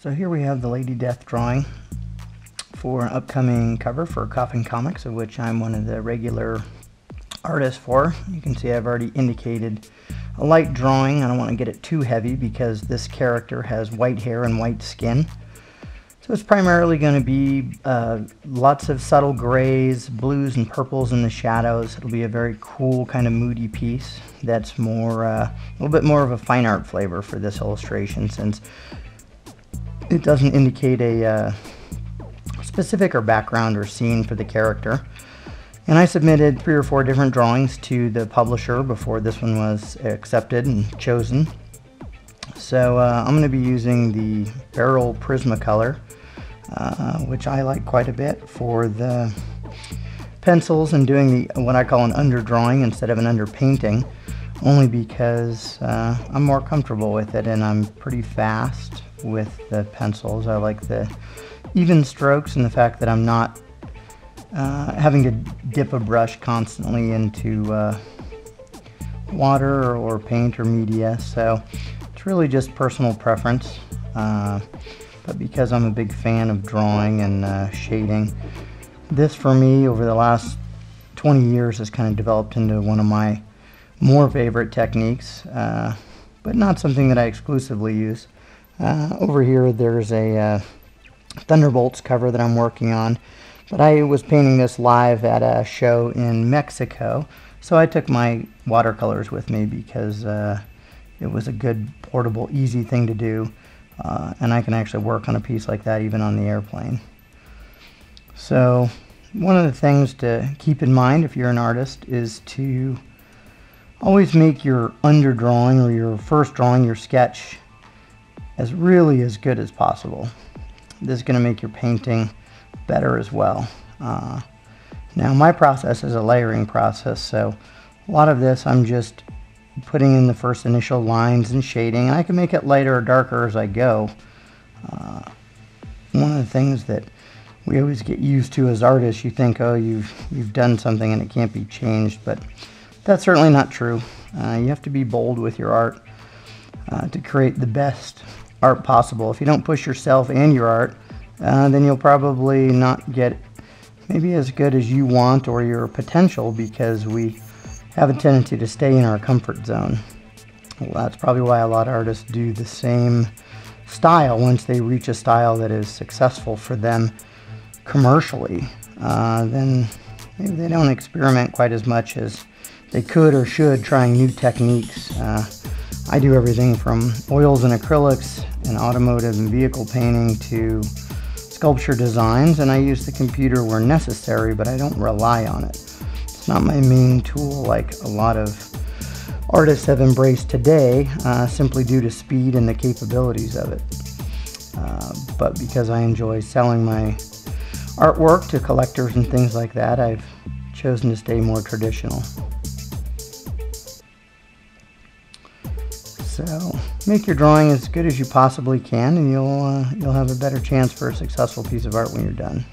So here we have the Lady Death drawing for an upcoming cover for Coffin Comics, of which I'm one of the regular artists for. You can see I've already indicated a light drawing. I don't want to get it too heavy because this character has white hair and white skin. So it's primarily going to be lots of subtle grays, blues and purples in the shadows. It'll be a very cool kind of moody piece that's more, a little bit more of a fine art flavor for this illustration, since it doesn't indicate a specific or background or scene for the character. And I submitted 3 or 4 different drawings to the publisher before this one was accepted and chosen. So I'm going to be using the barrel Prismacolor, which I like quite a bit for the pencils, and doing what I call an underdrawing instead of an underpainting, only because I'm more comfortable with it and I'm pretty fast with the pencils. I like the even strokes and the fact that I'm not having to dip a brush constantly into water or paint or media. So it's really just personal preference, but because I'm a big fan of drawing and shading, this for me over the last 20 years has kind of developed into one of my more favorite techniques, but not something that I exclusively use. Over here there's a Thunderbolts cover that I'm working on, but I was painting this live at a show in Mexico, so I took my watercolors with me because it was a good, portable, easy thing to do, and I can actually work on a piece like that even on the airplane. So one of the things to keep in mind if you're an artist is to always make your underdrawing or your first drawing, your sketch, as good as possible. This is going to make your painting better as well. Now my process is a layering process, so a lot of this I'm just putting in the first initial lines and shading, and I can make it lighter or darker as I go. One of the things that we always get used to as artists, you think, oh, you've done something and it can't be changed, but that's certainly not true. You have to be bold with your art to create the best art possible. If you don't push yourself and your art, then you'll probably not get maybe as good as you want or your potential, because we have a tendency to stay in our comfort zone. Well, that's probably why a lot of artists do the same style once they reach a style that is successful for them commercially. Then maybe they don't experiment quite as much as they could or should, trying new techniques. I do everything from oils and acrylics and automotive and vehicle painting to sculpture designs, and I use the computer where necessary, but I don't rely on it. It's not my main tool like a lot of artists have embraced today, simply due to speed and the capabilities of it. But because I enjoy selling my artwork to collectors and things like that, I've chosen to stay more traditional. So make your drawing as good as you possibly can, and you'll have a better chance for a successful piece of art when you're done.